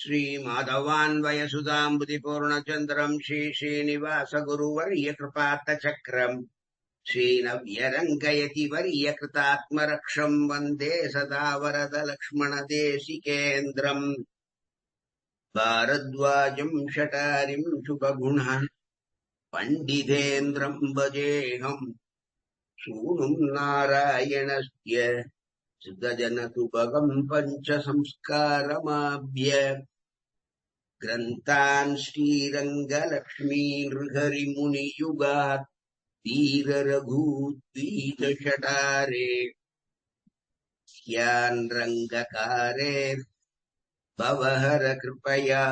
श्रीमाधवान्वयसुधाम्बुधिपूर्णचन्द्रम् श्रीश्रीनिवासगुरुवर्यकृपात्तचक्रम् श्रीनव्यरङ्गयतिवर्यकृतात्मरक्षम् वन्दे सदा वरदलक्ष्मणदेशिकेन्द्रम् भारद्वाजम् शटारिम् शुभगुणः पण्डितेन्द्रम् भजेऽहम् सूनुम् नारायणस्य सुगजनतुभगम् पञ्चसंस्कारमाभ्य ग्रन्थान् श्रीरङ्गलक्ष्मीर्हरिमुनियुगात् वीररघूद्वीतशटारे स्यान् रङ्गकारे भवहर कृपया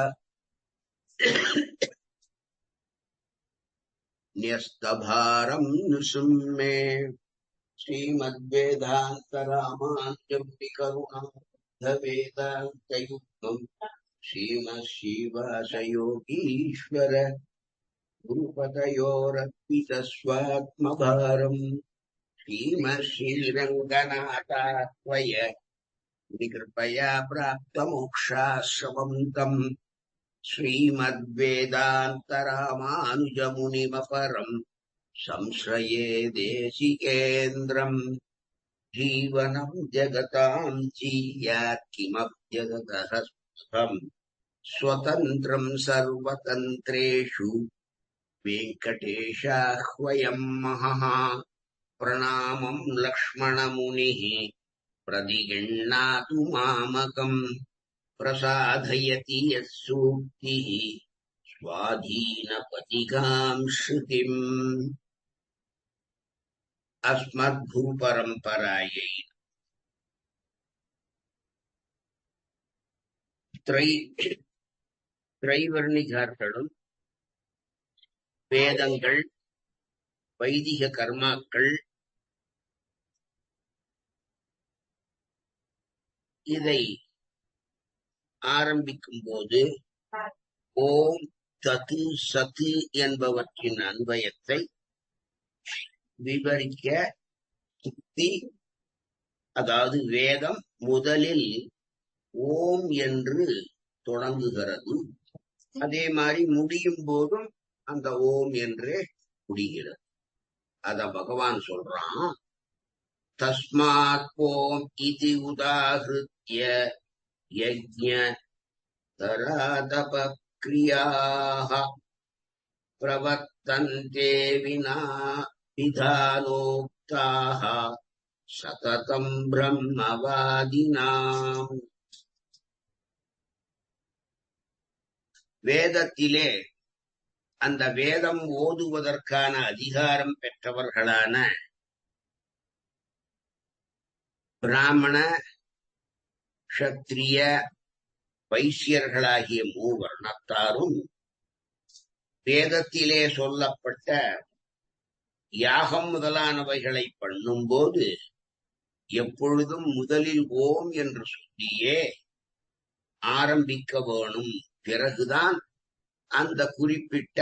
न्यस्तभारम् नृसिंहे श्रीमद्वेदान्तरामान्यमुनिकरुणावेदान्तयुग्मम् श्रीमच्छ्रीवासयोगीश्वर गुरुपतयोरर्पितस्वात्मभारम् श्रीमच्छ्रीरङ्गनाथात्वय विकृपया प्राप्तमोक्षाश्रमम् तम् श्रीमद्वेदान्तरामानुजमुनिमपरम् संश्रये देशिकेन्द्रम् जीवनम् जगताम् जीयात् किमभ्यगतहस्तम् स्वतन्त्रम् सर्वतन्त्रेषु वेङ्कटेशाह्वयम् महः प्रणामम् लक्ष्मणमुनिः प्रतिगृह्णातु मामकम् प्रसादयति यः सूक्तिः स्वाधीनपतिकाम् श्रुतिम् अस्मद्गुरुपरम्परायै திரைவர்ணிகார்களும் வேதங்கள் வைதிக கர்மாக்கள் இதை ஆரம்பிக்கும் போது ஓம் தது சத்து என்பவற்றின் அன்வயத்தை விவரிக்க சுத்தி, அதாவது வேதம் முதலில் ஓம் என்று தொடங்குகிறது. அதே மாதிரி முடியும் போதும் அந்த ஓம் என்றே முடிகிறது. அத பகவான் சொல்றான், தஸ்மாத் ஓம் இதி உதாஹ்ருத்ய யஜ்ஞ தராதப கிரியாஹ பிரவர்த்தந்தே வினா விதானோக்தாஹ சததம் பிரம்மவாதினாம். வேதத்திலே அந்த வேதம் ஓதுவதற்கான அதிகாரம் பெற்றவர்களான பிராமண க்ஷத்ரிய வைசியர்களாகிய மூவர்ணத்தாரும் வேதத்திலே சொல்லப்பட்ட யாகம் முதலானவைகளை பண்ணும்போது எப்பொழுதும் முதலில் ஓம் என்று சொல்லியே ஆரம்பிக்க வேணும். பிறகுதான் அந்த குறிப்பிட்ட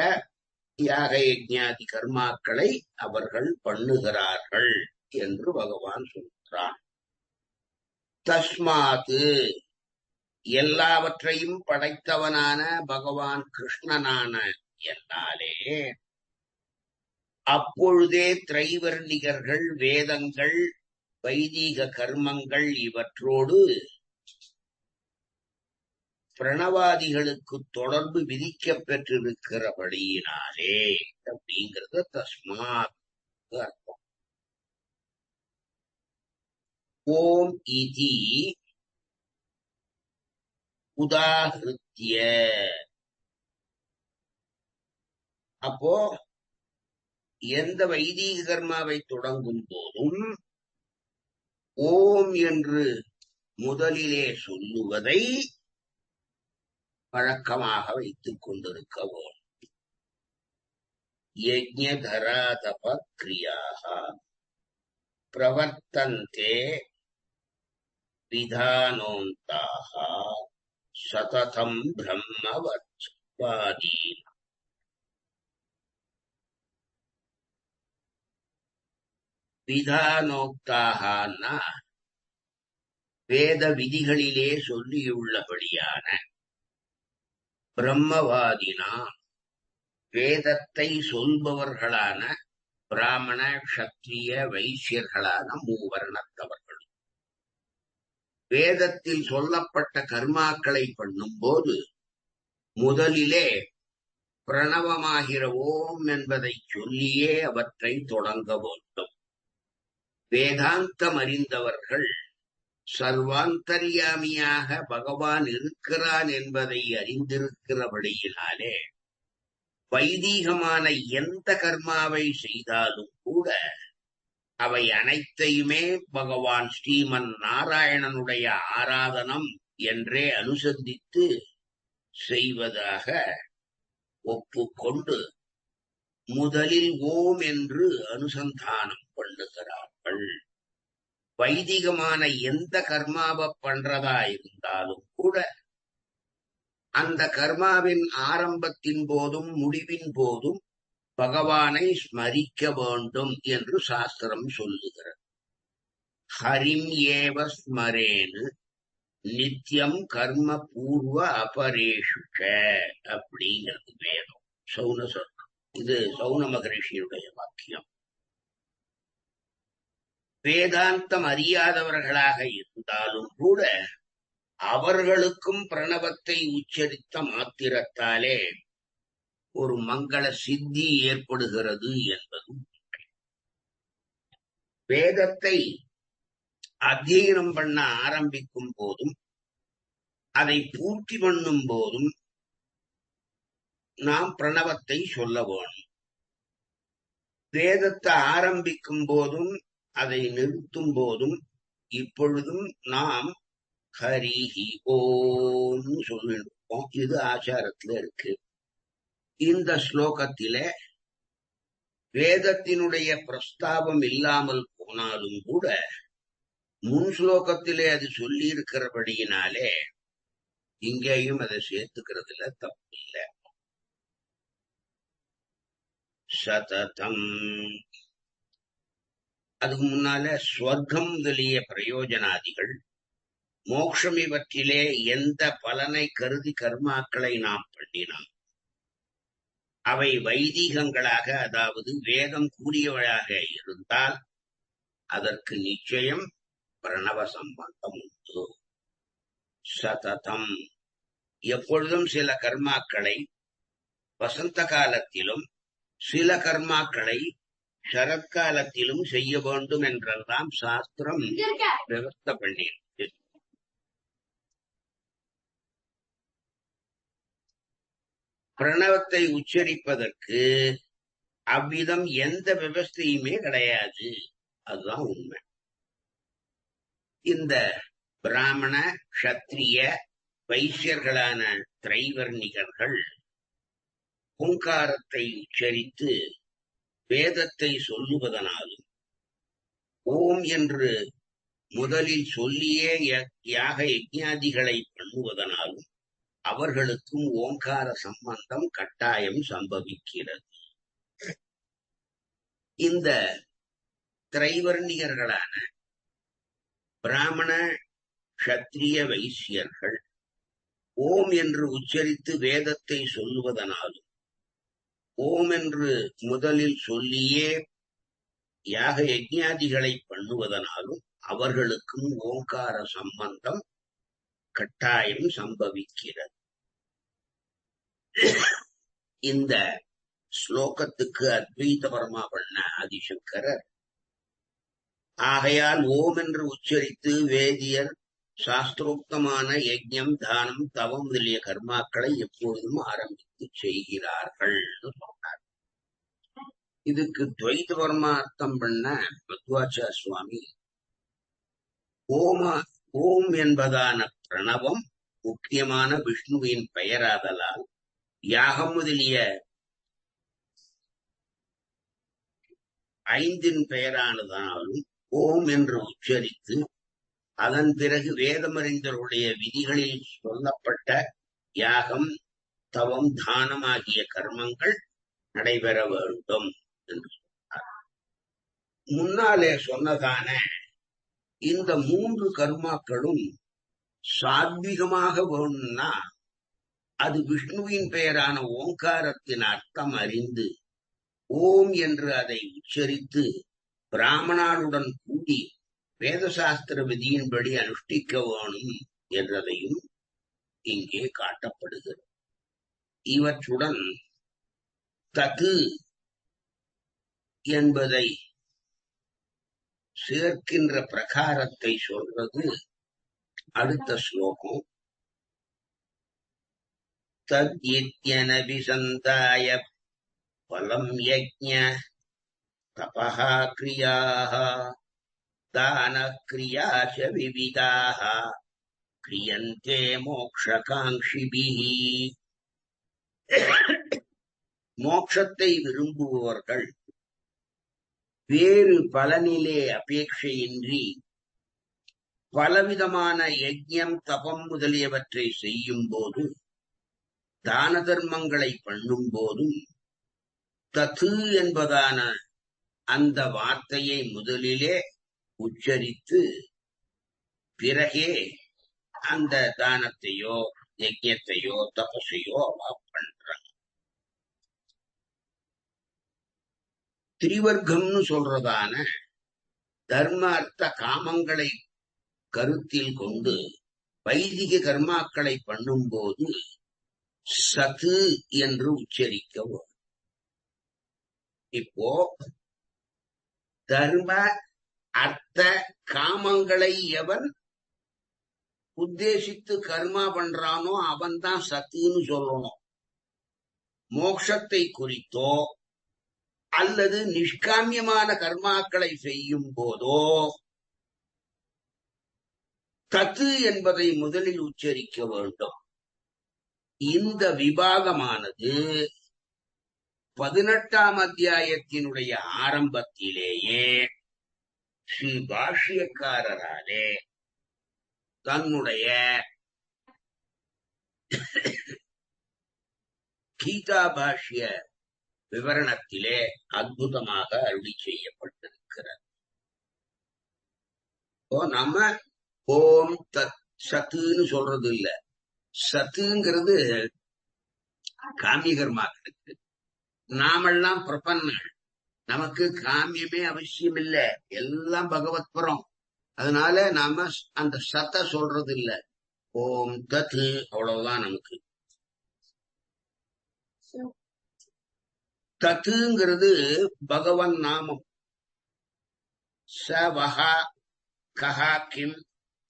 யாக யஜ்ஞாதி கர்மாக்களை அவர்கள் பண்ணுகிறார்கள் என்று பகவான் சொல்கிறான். தஸ்மாத்து, எல்லாவற்றையும் படைத்தவனான பகவான் கிருஷ்ணனான என்னாலே அப்பொழுதே திரைவர்ணிகர்கள் வேதங்கள் வைதிக கர்மங்கள் இவற்றோடு பிரணவாதிகளுக்கு தொடர்பு விதிக்கப் பெற்றிருக்கிறபடியினாலே அப்படிங்கிறது தஸ்மாத் அர்த்தம். ஓம் இதி உதாஹ்ருத்ய, அப்போ எந்த வைதீக கர்மாவை தொடங்கும் போதும் ஓம் என்று முதலிலே சொல்லுவதை பழக்கமாக வைத்துக் கொண்டிருக்க வேண்டும். யஜ்ஞதராதப கிரியாக பிரவர்த்தந்தே விதானோந்தாஹ சததம் பிரம்மவத்வாதீன. பிரம்மவாதினா வேதத்தை சொல்பவர்களான பிராமண க்ஷத்திரிய வைசியர்களான மூவர்ணத்தவர்கள் வேதத்தில் சொல்லப்பட்ட கர்மாக்களை பண்ணும்போது முதலிலே பிரணவமாகிற ஓம் என்பதை சொல்லியே அவற்றை தொடங்க வேண்டும். வேதாந்தம் அறிந்தவர்கள் சர்வாந்தர்யாமியாக பகவான் இருக்கிறான் என்பதை அறிந்திருக்கிறபடியினாலே வைதீகமான எந்த கர்மாவை செய்தாலும் கூட அவை அனைத்தையுமே பகவான் ஸ்ரீமன் நாராயணனுடைய ஆராதனம் என்றே அனுசந்தித்து செய்வதாக ஒப்புக்கொண்டு முதலில் ஓம் என்று அனுசந்தானம் பண்ணுகிறார்கள். வைதிகமான எந்த கர்மாவை பண்றதா இருந்தாலும் கூட அந்த கர்மாவின் ஆரம்பத்தின் போதும் முடிவின் போதும் பகவானை ஸ்மரிக்க வேண்டும் என்று சாஸ்திரம் சொல்லுகிறது. ஹரிம் ஏவ ஸ்மரேனு நித்தியம் கர்ம பூர்வ அபரேஷுஷ அப்படிங்கிறது வேதம், சௌன சொர்க்கம். இது சௌன மகரிஷியுடைய வாக்கியம். வேதாந்தம் அறியாதவர்களாக இருந்தாலும் கூட அவர்களுக்கும் பிரணவத்தை உச்சரித்த மாத்திரத்தாலே ஒரு மங்கள சித்தி ஏற்படுகிறது என்பது வேதத்தை அத்தியனம் பண்ண ஆரம்பிக்கும் போதும் அதை பூர்த்தி பண்ணும் போதும் நாம் பிரணவத்தை சொல்ல வேணும். வேதத்தை ஆரம்பிக்கும் போதும் அதை நிறுத்தும் போதும் இப்பொழுதும் நாம் ஹரிஹி ஓம் சொல்லிருப்போம். இது ஆச்சாரத்துல இருக்கு. இந்த ஸ்லோகத்திலே வேதத்தினுடைய பிரஸ்தாபம் இல்லாமல் போனாலும் கூட முன் ஸ்லோகத்திலே அது சொல்லி இருக்கிறபடியினாலே இங்கேயும் அதை சேர்த்துக்கிறதுல தப்பு இல்லை. சததம் அதுக்கு முன்னால ஸ்வர்க்கம் முதலிய பிரயோஜனாதிகள் மோட்சம் இவற்றிலே எந்த பலனை கருதி கர்மாக்களை நாம் பண்ணினோம் அவை வைதீகங்களாக, அதாவது வேதம் கூறியவளாக இருந்தால் அதற்கு நிச்சயம் பிரணவ சம்பந்தம் உண்டு. சததம் எப்பொழுதும் சில கர்மாக்களை வசந்த காலத்திலும் சில கர்மாக்களை சரத்காலத்திலும் செய்ய வேண்டும் என்றெல்லாம் சாஸ்திரம் விவஸ்தை பண்ணியிருக்கு. பிரணவத்தை உச்சரிப்பதற்கு அவ்விதம் எந்த விவஸ்தையுமே கிடையாது. அதுதான் உண்மை. இந்த பிராமண க்ஷத்திரிய வைசியர்களான திரைவர்ணிகர்கள் ஓங்காரத்தை உச்சரித்து வேதத்தை சொல்லுவதனாலும் ஓம் என்று முதலில் சொல்லியே யாக யஜ்ஞாதிகளை பண்ணுவதனாலும் அவர்களுக்கும் ஓங்கார சம்பந்தம் கட்டாயம் சம்பவிக்கிறது. இந்த திரைவர்ணிகர்களான பிராமண க்ஷத்திரிய வைசியர்கள் ஓம் என்று உச்சரித்து வேதத்தை சொல்லுவதனாலும் ஓம் என்று முதலில் சொல்லியே யாக யஜ்ஞாதிகளை பண்ணுவதனாலும் அவர்களுக்கும் ஓங்கார சம்பந்தம் கட்டாயம் சம்பவிக்கிறது. இந்த ஸ்லோகத்துக்கு அத்வைத பரமா பண்ண ஆதிசங்கரர் ஆகையால் ஓம் என்று உச்சரித்து வேதியர் சாஸ்திரோக்தமான யஜ்ஞம் தானம் தவம் முதலிய கர்மாக்களை எப்பொழுதும் ஆரம்பித்து செய்கிறார்கள் சொன்னார். இதுக்கு துவைத பரமார்த்தம் பண்ண மத்வாச்சார்ய சுவாமி ஓம் என்பதான பிரணவம் முக்கியமான விஷ்ணுவின் பெயராதலால் யாகம் முதலிய 5 பெயரானதாலும் ஓம் என்று உச்சரித்து அதன் பிறகு வேதமறிந்தருடைய விதிகளில் சொல்லப்பட்ட யாகம் தவம் தானம் ஆகிய கர்மங்கள் நடைபெற வேண்டும் என்று சொன்னார். முன்னாலே சொன்னதான இந்த 3 கர்மாக்களும் சாத்விகமாக வேணும்னா அது விஷ்ணுவின் பெயரான ஓங்காரத்தின் அர்த்தம் அறிந்து ஓம் என்று அதை உச்சரித்து பிராமணாளுடன் கூடி வேதசாஸ்திர விதியின்படி அனுஷ்டிக்க வேணும் என்றதையும் இங்கே காட்டப்படுகிறது. இவற்றுடன் தது என்பதை சேர்க்கின்ற பிரகாரத்தை சொல்றது அடுத்த ஸ்லோகம். தத்யனபிசந்தாய பலம் யஜ்ஞ தபஹ கிரியாஹ தான கிரியாச விவிதாஹ கிரியந்தே மோக்ஷகாங்ஷிபிஹி. மோட்சத்தை விரும்புபவர்கள் வேறு பலனிலே அபேட்சையின்றி பலவிதமான யஜ்ஞம் தபம் முதலியவற்றை செய்யும் போது, தான தர்மங்களை பண்ணும் போதும் தது என்பதான அந்த வார்த்தையை முதலிலே உச்சரித்து பிறகே அந்த தானத்தையோ யஜ்ஞத்தையோ தபசையோ அவ பண்றாங்க. திரிவர்க்கம்னு சொல்றதான தர்ம அர்த்த காமங்களை கருத்தில் கொண்டு வைதிக கர்மாக்களை பண்ணும் போது சத்து என்று உச்சரிக்கவும். இப்போ தர்ம அர்த்த காமங்களை எவன் உத்தேசித்து கர்மா பண்றானோ அவன் தான் சத்துன்னு சொல்லணும். மோட்சத்தை குறித்தோ அல்லது நிஷ்காமியமான கர்மாக்களை செய்யும் போதோ தத்து என்பதை முதலில் உச்சரிக்க வேண்டும். இந்த விபாகமானது 18ஆம் அத்தியாயத்தினுடைய ஆரம்பத்திலேயே ஸ்ரீ பாஷ்யக்காரராலே தன்னுடைய கீதா பாஷ்ய விவரணத்திலே அற்புதமாக அருளி செய்யப்பட்டிருக்கிறது. நம்ம ஓம் தத் சத்துன்னு சொல்றது இல்ல. சத்துங்கிறது காமியகர்மாக்களுக்கு. நாமெல்லாம் பிரபன்னங்கள், நமக்கு காமியமே அவசியம் இல்ல, எல்லாம் பகவத்புரம். அதனால நாம அந்த சத்த சொல்றது இல்ல. ஓம் தத்து அவ்வளவுதான் நமக்கு. தத்துங்கிறது பகவன் நாமம். சவஹா கஹா கிம்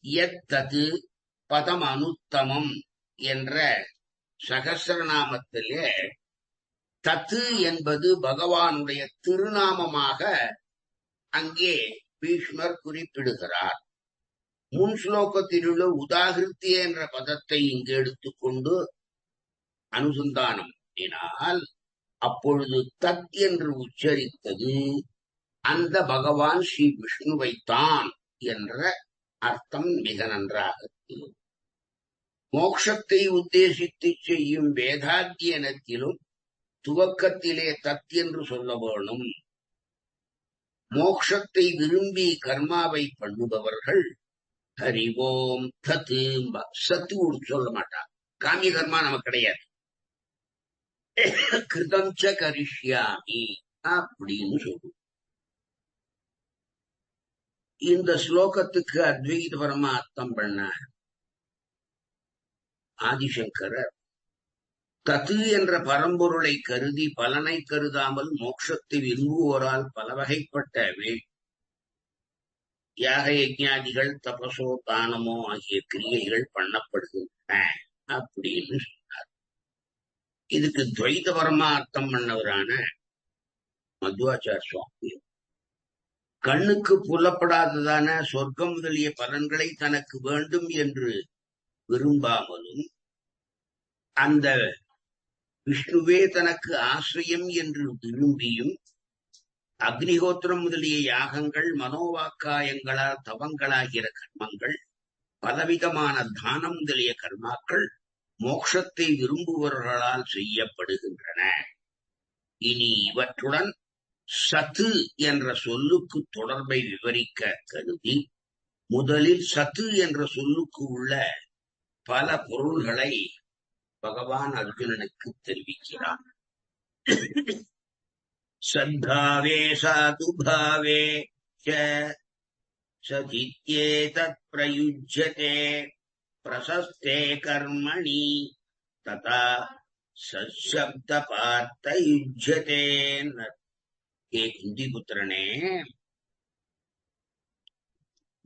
யத் தது பதம் அனுத்தமம் என்ற சகஸ்ரநாமத்திலே தத்து என்பது பகவானுடைய திருநாமமாக அங்கே பீஷ்மர் குறிப்பிடுகிறார். முன் ஸ்லோகத்திலுள்ள உதாகிருத்தி என்ற பதத்தை இங்கு எடுத்துக்கொண்டு அனுசந்தானம் பண்ணினால் அப்பொழுது தத் என்று உச்சரித்தது அந்த பகவான் ஸ்ரீ விஷ்ணுவைத்தான் என்ற அர்த்தம் மிக நன்றாக. மோட்சத்தை உத்தேசித்து செய்யும் வேதாத்தியனத்திலும் துவக்கத்திலே தத் என்று சொல்ல வேணும். மோட்சத்தை விரும்பி கர்மாவை பண்ணுபவர்கள் ஹரி ஓம் தத்து சத்து சொல்ல மாட்டார். காமிய கர்மா நமக்கு கிடையாது. கிருதம் ச கரிஷ்யாமி அப்படின்னு சொல்லுவோம். இந்த ஸ்லோகத்துக்கு அத்வைத பரமா அர்த்தம் பண்ண ஆதிசங்கரர் தத்து என்ற பரம்பொருளை கருதி பலனை கருதாமல் மோட்சத்தை விரும்புவோரால் பல வகைப்பட்ட யாக யஜ்ஞாதிகள் தபசோ தானமோ ஆகிய கிரியைகள் பண்ணப்படுகின்றன அப்படின்னு சொன்னார். இதுக்கு துவைத பரமார்த்தம் பண்ணவரான மத்வாச்சார சுவாமி கண்ணுக்கு புலப்படாததான சொர்க்கம் முதலிய பலன்களை தனக்கு வேண்டும் என்று விரும்பாமலும் அந்த விஷ்ணுவே தனக்கு ஆசிரியம் என்று விரும்பியும் அக்னிஹோத்திரம் முதலிய யாகங்கள் மனோவாக்காயங்களால் தவங்களாகிற கர்மங்கள் பலவிதமான தானம் முதலிய கர்மாக்கள் மோட்சத்தை விரும்புபவர்களால் செய்யப்படுகின்றன. இனி இவற்றுடன் சத்து என்ற சொல்லுக்கு தொடர்பை விவரிக்க கருதி முதலில் சத்து என்ற சொல்லுக்கு உள்ள பல பொருள்களை பகவான் அர்ஜுனனுக்கு தெரிவிக்கிறான். சத்தாவே சாதுபாவே சதித்யேதத் பிரயுஜ்யதே பிரசஸ்தே கர்மணி ததா சப்த பார்த்த யுஜ்யதே. ஏ குந்தி புத்திரனே,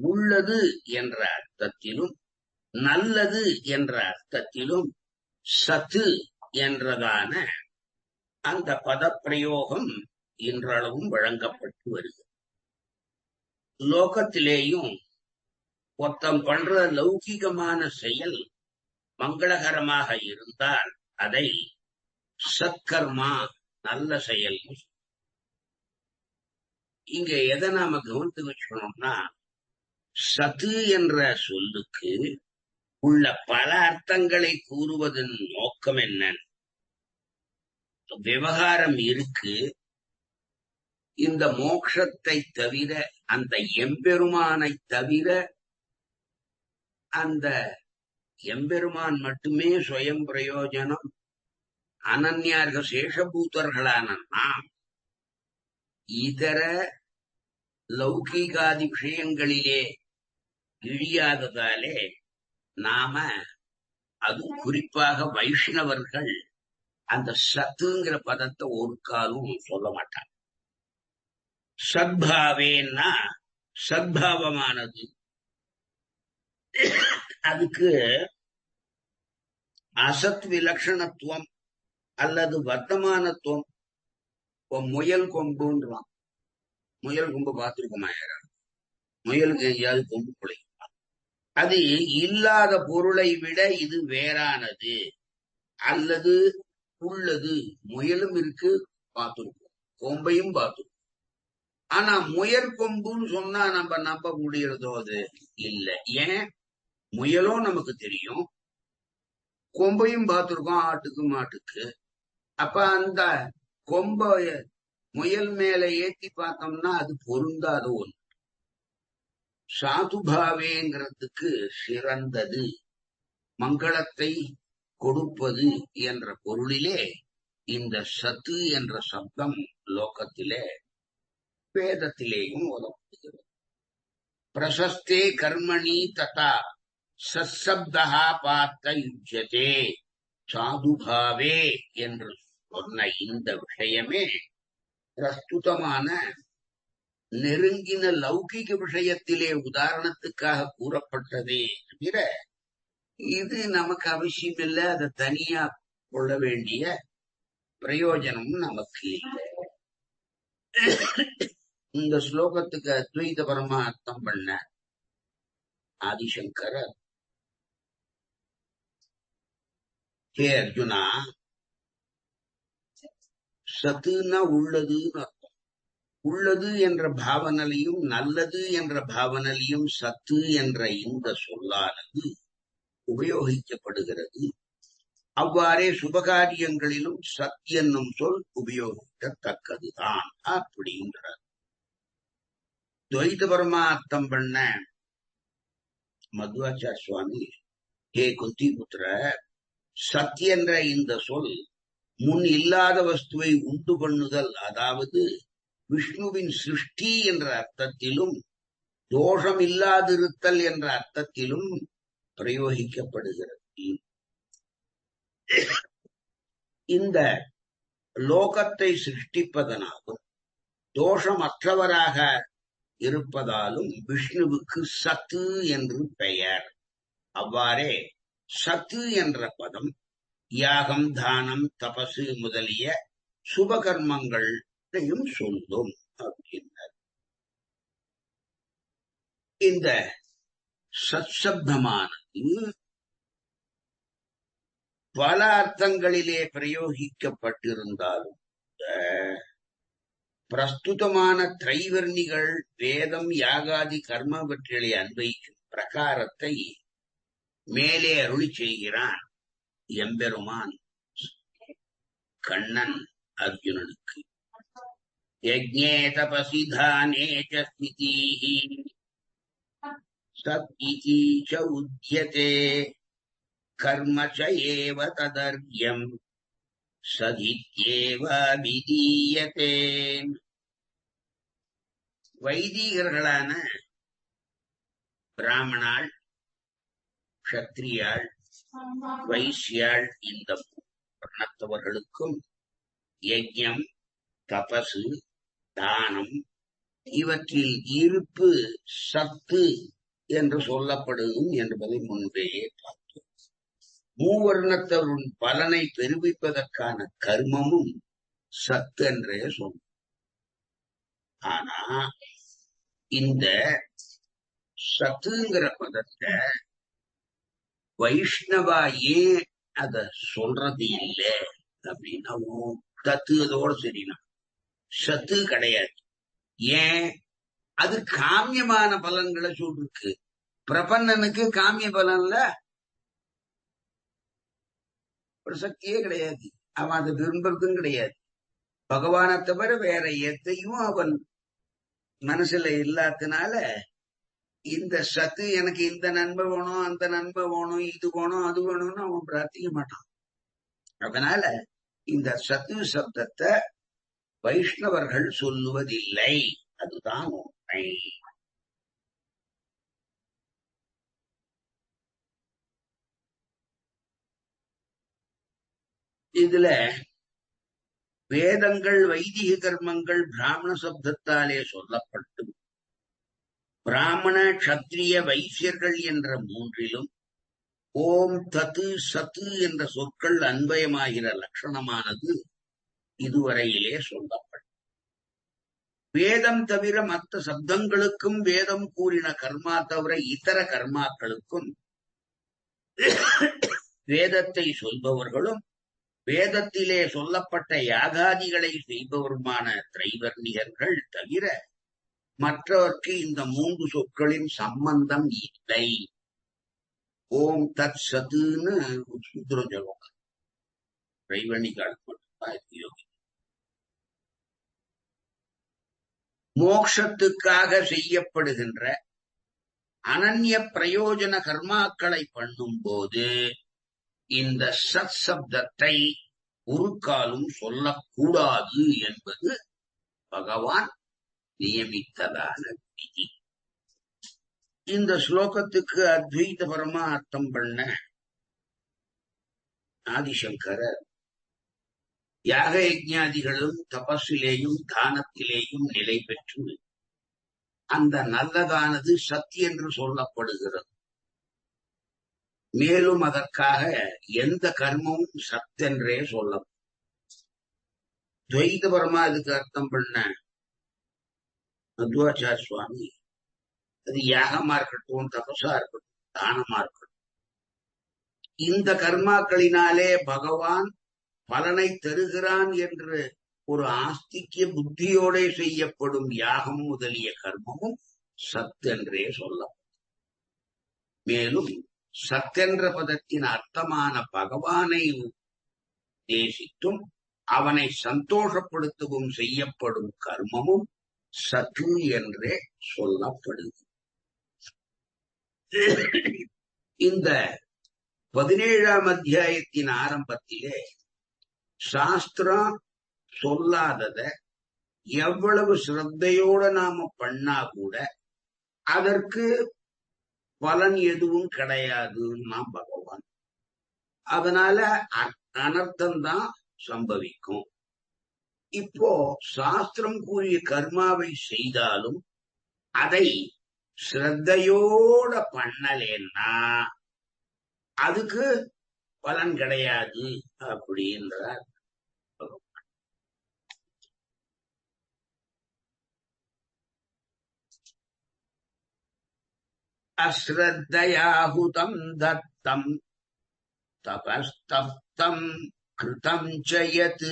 உள்ளது என்ற அர்த்தத்திலும் நல்லது என்ற அர்த்தத்திலும் சத்து என்றதான அந்த பதப்பிரயோகம் இன்றளவும் வழங்கப்பட்டு வருகிறது. லோகத்திலேயும் ஒருத்தம் பண்ற லௌகிகமான செயல் மங்களகரமாக இருந்தால் அதை சத்கர்மா, நல்ல செயல். இங்க எதை நாம கவனித்து வச்சுக்கணும்னா, சத்து என்ற சொல்லுக்கு உள்ள பல அர்த்தங்களை கூறுவதன் நோக்கம் என்ன? விவகாரம் இருக்கு. இந்த மோட்சத்தை தவிர, அந்த எம்பெருமானை தவிர, அந்த எம்பெருமான் மட்டுமே சுயம் பிரயோஜனம். அனன்யார்க சேஷபூதர்களான நாம் இதர லௌகீகாதி விஷயங்களிலே இழியாததாலே நாம, அது குறிப்பாக வைஷ்ணவர்கள் அந்த சத்துங்கிற பதத்தை ஒரு காலும் சொல்ல மாட்டாங்க. சத்பாவேன்னா சத்பாவமானது. அதுக்கு அசத் விலட்சணத்துவம் அல்லது வர்த்தமானத்துவம். முயல் கொம்புன்றான். முயல் கொம்பு பார்த்திருக்கோமா யாராவது? முயலுக்கு எங்கேயாவது கொம்பு பிழைக்குமா? அது இல்லாத பொருளை விட இது வேறானது அல்லது உள்ளது. முயலும் இருக்கு, பார்த்திருக்கோம். கொம்பையும் பார்த்திருக்கோம். ஆனா முயல் கொம்புன்னு சொன்னா நம்ம நம்ப முடியறதோ? அது இல்ல. ஏன்? முயலும் நமக்கு தெரியும், கொம்பையும் பார்த்திருக்கோம், ஆட்டுக்கு மாட்டுக்கு. அப்ப அந்த கொம்ப முயல் மேல ஏத்தி பார்த்தோம்னா அது பொருந்தாத ஒன்று. சாதுபாவேங்கிறதுக்கு சிறந்தது, மங்களத்தை கொடுப்பது என்ற பொருளிலே இந்த சத்து என்ற சப்தம் லோகத்திலே வேதத்திலேயும் ஓதப்படுகிறது. பிரசஸ்தே கர்மணி ததா சத்சப்தா பார்த்த யுஜ்யதே. சாதுபாவே என்று சொன்ன இந்த விஷயமே பிரஸ்துதமான நெருங்கின லௌகிக விஷயத்திலே உதாரணத்துக்காக கூறப்பட்டதே தவிர இது நமக்கு அவசியம் இல்லை. அதை தனியா கொள்ள வேண்டிய பிரயோஜனம் நமக்கு இல்லை. இந்த ஸ்லோகத்துக்கு அத்வைத பரமா அர்த்தம் பண்ண ஆதிசங்கரர், ஹே அர்ஜுனா, சத்துன்னா உள்ளதுன்னு அர்த்தம். உள்ளது என்ற பாவனையும் நல்லது என்ற பாவனையும் சத்து என்ற இந்த சொல்லானது உபயோகிக்கப்படுகிறது. அவ்வாறே சுபகாரியங்களிலும் சத் என்னும் சொல் உபயோகிக்கத்தக்கதுதான் அப்படிங்கிறார். துவைத பரமார்த்தம் பண்ண மத்வாச்சார் சுவாமி, ஹே குந்தி புத்திர, சத் என்ற இந்த சொல் முன் இல்லாத வஸ்துவை உண்டு பண்ணுதல், அதாவது விஷ்ணுவின் சிருஷ்டி என்ற அர்த்தத்திலும் தோஷம் இல்லாதிருத்தல் என்ற அர்த்தத்திலும் பிரயோகிக்கப்படுகிறது. இந்த லோகத்தை சிருஷ்டிப்பதனாலும் தோஷமற்றவராக இருப்பதாலும் விஷ்ணுவுக்கு சத்து என்று பெயர். அவ்வாறே சத்து என்ற பதம் யாகம், தானம், தபசு முதலிய சுபகர்மங்களையும் சொல்லும் அப்படின்னார். இந்த சத்சப்தமானது பல அர்த்தங்களிலே பிரயோகிக்கப்பட்டிருந்தாலும் பிரஸ்துதமான திரைவர்ணிகள் வேதம், யாகாதி கர்மவற்றிலே அன்வைக்கும் பிரகாரத்தை மேலே அருளி செய்கிறான் எம்பெருமான் கண்ணன் அர்ஜுனனுக்கு. யஜ்ஞே தபசி தானே ச ஸ்திதீஹி சத் இதி ச உத்யதே கர்மச ஏவ ததர்யம் சதித்யேவ விதீயதே. வைதிகர்களான பிராமணாள், க்ஷத்ரியாள், வைசியாள் இந்த வர்ணத்தவர்களுக்கும் யஜ்ஞம், தபசு, தானம் இவற்றில் இருப்பு சத்து என்று சொல்லப்படும் என்பதை முன்பே பார்த்தோம். மூவர்ணத்தவரின் பலனை பெருவிப்பதற்கான கர்மமும் சத்து என்றே சொன்னோம். ஆனா இந்த சத்துங்கிற பதத்தை வைஷ்ணவா ஏன் அத சொல்றது இல்லை அப்படின்னா, தத்து அதோட சரினா சத்து கிடையாது. ஏன்? அது காமியமான பலன்களை சொல்லிருக்கு. பிரபன்னனுக்கு காமிய பலன்ல ஒரு சக்தியே கிடையாது. அவன் அதை விரும்புறதும் கிடையாது. பகவானை தவிர வேற எதையும் அவன் மனசுல இல்லாதனால இந்த சத்து எனக்கு இந்த நன்மை வேணும், அந்த நன்மை வேணும், இது வேணும், அது வேணும்னு அவன் பிரார்த்திக்க மாட்டான். அதனால இந்த சத்து சப்தத்தை வைஷ்ணவர்கள் சொல்லுவதில்லை. அதுதான் உண்மை. இதுல வேதங்கள், வைதிக கர்மங்கள் பிராமண சப்தத்தாலே சொல்லப்பட்டு பிராமண, க்ஷத்ரிய, வைசியர்கள் என்ற மூன்றிலும் ஓம் தத்து சத்து என்ற சொற்கள் அன்பயமாகிற லட்சணமானது இதுவரையிலே சொல்லப்படும். வேதம் தவிர மற்ற சப்தங்களுக்கும் வேதம் கூறின கர்மா தவிர இதர கர்மாக்களுக்கும் வேதத்தை சொல்பவர்களும் வேதத்திலே சொல்லப்பட்ட யாகாதிகளை செய்பவருமான திரைவர்ணிகர்கள் தவிர மற்றவர்க்கு இந்த மூன்று சொற்களின் சம்பந்தம் இல்லை. ஓம் தத் சத்துன்னு சூத்திரம் சொல்லுவாங்க. திரைவர்ணிகளுக்கு மட்டும்தான் யோகி. மோக்ஷத்துக்காக செய்யப்படுகின்ற அனன்ய பிரயோஜன கர்மாக்களை பண்ணும் போது இந்த சத் சப்தத்தை ஒரு காலும் சொல்லக்கூடாது என்பது பகவான் நியமித்ததான விதி. இந்த ஸ்லோகத்துக்கு அத்வைத பரமா அர்த்தம் பண்ண ஆதிசங்கரர் யாக யஜ்ஞாதிகளும் தபஸிலேயும் தானத்திலேயும் நிலை பெற்று அந்த நல்லதானது சத் என்று சொல்லப்படுகிறது. மேலும் அதற்காக எந்த கர்மமும் சத்தென்றே சொல்லப்படும். துவைத பரமா இதுக்கு அர்த்தம் பண்ண மத்வாச்சார சுவாமி அது யாகமா இருக்கட்டும், தபசா இருக்கட்டும், தானமா இருக்கட்டும், இந்த கர்மாக்களினாலே பகவான் பலனை தருகிறான் என்று ஒரு ஆஸ்திக்ய புத்தியோட செய்யப்படும் யாகம் முதலிய கர்மமும் சத்தென்றே சொல்லப்படும். மேலும் சத்தென்ற பதத்தின் அர்த்தமான பகவானை தேசித்தும் அவனை சந்தோஷப்படுத்தவும் செய்யப்படும் கர்மமும் சத்து என்றே சொல்லப்படுது. இந்த 17ஆம் அத்தியாயத்தின் ஆரம்பத்திலே சாஸ்திரம் சொல்லாதத எவ்வளவு சிரத்தையோட நாம பண்ணா கூட அதற்கு பலன் எதுவும் கிடையாதுன்னா பகவான். அதனால அனர்த்தம்தான் சம்பவிக்கும். இப்போ சாஸ்திரம் கூறிய கர்மாவை செய்தாலும் அதை ஸ்ரத்தையோட பண்ணலேன்னா அதுக்கு பலன் கிடையாது அப்படின்றார். அஸ்ரத்தயாஹுதம் தத்தம் தபஸ்தப்தம் கிருதம் சயத்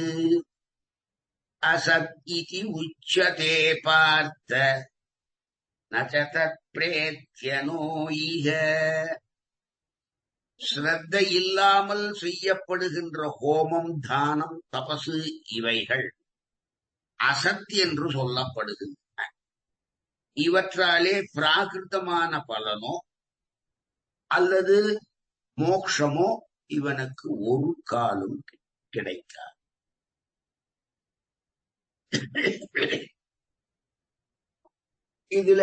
அசத் இதி உச்சதே பார்த்த நச தத் பிரேத்யனோ இஹ. ஸ்ரத்த இல்லாமல் செய்யப்படுகின்ற ஹோமம், தானம், தபசு இவைகள் அசத் என்று சொல்லப்படுகின்றன. இவற்றாலே பிராகிருத்தமான பலனோ அல்லது மோக்ஷமோ இவனுக்கு ஒரு காலும் கிடைக்காது. இதுல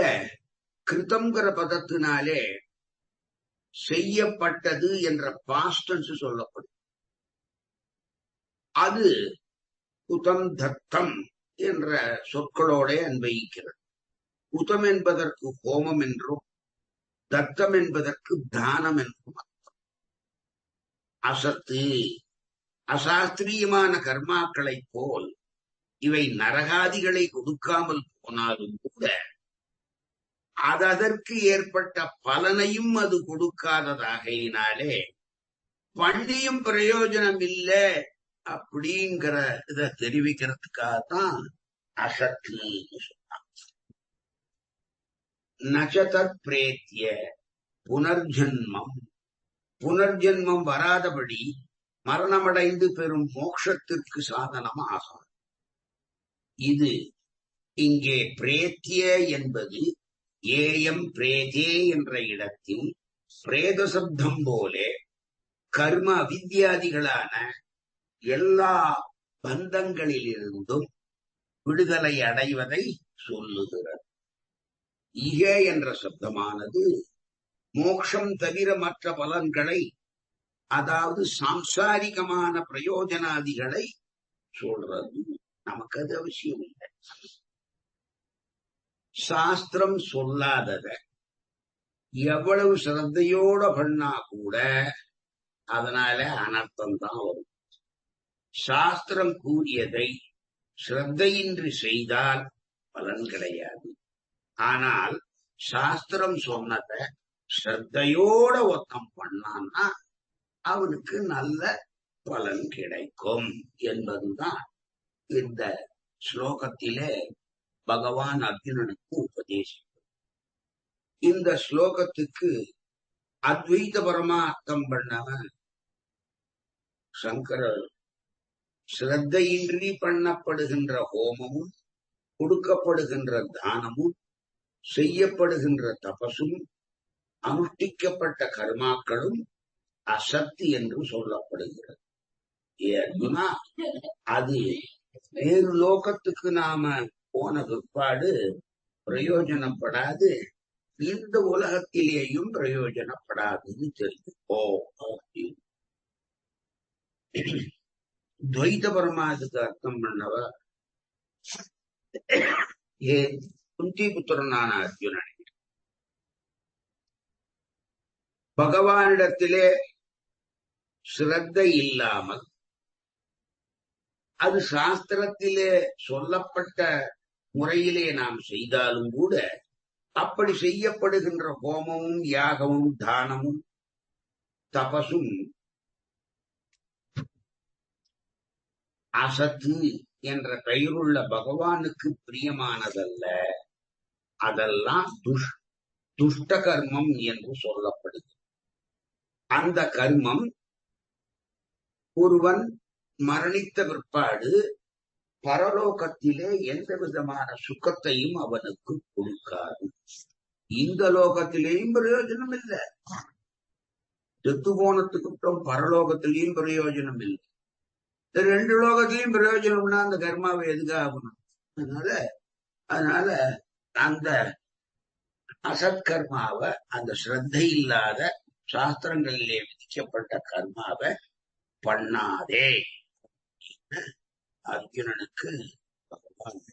கிருதம்ங்கிற பதத்தினாலே செய்யப்பட்டது என்ற பாஸ்டன்ஸ் சொல்லப்படும். அது உதம் தத்தம் என்ற சொற்களோட அன்வயிக்கிறது. உதம் என்பதற்கு ஹோமம் என்றும் தத்தம் என்பதற்கு தானம் என்றும் அர்த்தம். அசத்து அசாஸ்திரியமான கர்மாக்களைப் போல் இவை நரகாதிகளை கொடுக்காமல் போனாலும் கூட அதற்கு ஏற்பட்ட பலனையும் அது கொடுக்காததாகையினாலே பண்ணியும் பிரயோஜனம் இல்லை அப்படிங்கிற இதை தெரிவிக்கிறதுக்காகத்தான் அசத்துன்னு சொன்னான். நச்சதற் பிரேத்திய புனர்ஜன்மம், புனர்ஜன்மம் வராதபடி மரணமடைந்து பெறும் மோட்சத்திற்கு சாதனம் ஆகும். இது இங்கே பிரேத்திய என்பது ஏயம் பிரேதே என்ற இடத்தில் பிரேத சப்தம் போலே கர்ம அவித்யாதிகளான எல்லா பந்தங்களிலிருந்தும் விடுதலை அடைவதை சொல்லுகிறது. இக என்ற சப்தமானது மோட்சம் தவிர மற்ற பலன்களை, அதாவது சாம்சாரிகமான பிரயோஜனாதிகளை சொல்றது. நமக்கு அது அவசியம் இல்லை. சாஸ்திரம் சொல்லாதத எவ்வளவு சிரத்தையோட பண்ணா கூட அதனால அனர்த்தம் தான் வரும். சாஸ்திரம் கூறியதை சிரத்தையின்றி செய்தால் பலன் கிடையாது. ஆனால் சாஸ்திரம் சொன்னத ஸ்ரத்தையோட ஒத்தம் பண்ணான்னா அவனுக்கு நல்ல பலன் கிடைக்கும் என்பதுதான் இந்த ஸ்லோகத்திலே பகவான் அர்ஜுனனுக்கு உபதேசிக்கும். இந்த ஸ்லோகத்துக்கு அத்வைத பரமார்த்தம் பண்ணவன் சங்கரர் சிரத்தையின்றி பண்ணப்படுகின்ற ஹோமமும் கொடுக்கப்படுகின்ற தானமும் செய்யப்படுகின்ற தபசும் அனுஷ்டிக்கப்பட்ட கர்மாக்களும் அசக்தி என்று சொல்லப்படுகிறது. ஏ அர்ஜுனா, அது வேறு லோகத்துக்கு நாம போன பிற்பாடு பிரயோஜனப்படாது, இந்த உலகத்திலேயும் பிரயோஜனப்படாதுன்னு தெரிஞ்சுக்கோ அப்படின்னு துவைத பரமாதுக்கு அர்த்தம் பண்ணவ ஏன் குந்தி புத்திரனான அர்ஜுனன் பகவானிடத்திலே சிரத்தை இல்லாமல், அது சாஸ்திரத்திலே சொல்லப்பட்ட முறையிலே நாம் செய்தாலும் கூட அப்படி செய்யப்படுகின்ற ஹோமமும் யாகமும் தானமும் தபசும் அசத்து என்ற பெயருள்ள பகவானுக்கு பிரியமானதல்ல. அதெல்லாம் துஷ்ட கர்மம் என்று சொல்லப்படுகிறது. அந்த கர்மம் ஒருவன் மரணித்த பிற்பாடு பரலோகத்திலே எந்த விதமான சுகத்தையும் அவனுக்கு கொடுக்காது. இந்த லோகத்திலேயும் பிரயோஜனம் இல்லை, செத்து போனதுக்கு அப்புறம் பரலோகத்திலேயும் பிரயோஜனம் இல்லை. ரெண்டு லோகத்திலையும் பிரயோஜனம்னா அந்த கர்மாவை எதுக்காக ஆகணும்? அதனால அந்த அசத்கர்மாவை, அந்த ஸ்ரத்தை இல்லாத சாஸ்திரங்களிலே விதிக்கப்பட்ட கர்மாவை பண்ணாதே அர்ஜுனனுக்கு பகவான்.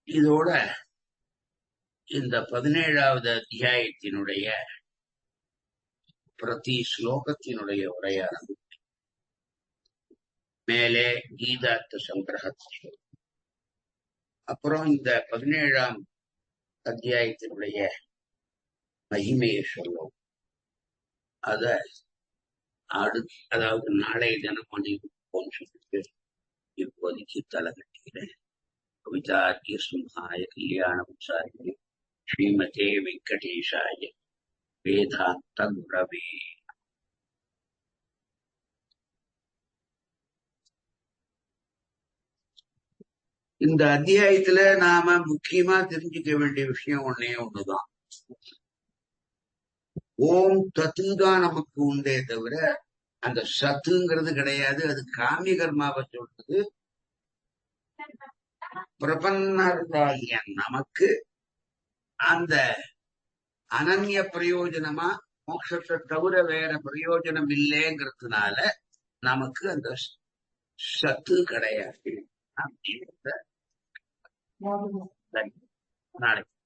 இதோட இந்த 17வது அத்தியாயத்தினுடைய பிரதி ஸ்லோகத்தினுடைய உரையானது மேலே கீதார்த்த சங்கிரகத்தை, அப்புறம் இந்த 17ஆம் அத்தியாயத்தினுடைய மகிமையை சொல்லும். அதாவது நாளைய தினம் அணிவிப்போம் சொல்லிட்டு இப்போதைக்கு தலை கட்டுகிறேன். கவிதார்க்கிய சிம்ஹாய கல்யாண உற்சாரியே ஸ்ரீமதே வெங்கடேஷாய வேதாந்த குரவே. இந்த அத்தியாயத்துல நாம முக்கியமா தெரிஞ்சுக்க வேண்டிய விஷயம் ஒன்னே ஒண்ணுதான். ஓம் தத்து தான் நமக்கு உண்டே தவிர அந்த சத்துங்கிறது கிடையாது. அது காமிய கர்மாவை சொல்றது. பிரபன்னர்களாகிய நமக்கு அந்த அனன்ய பிரயோஜனமா மோட்சத்தை தவிர வேற பிரயோஜனம் இல்லைங்கிறதுனால நமக்கு அந்த சத்து கிடையாது. அப்படிங்கிறத நாளைக்கு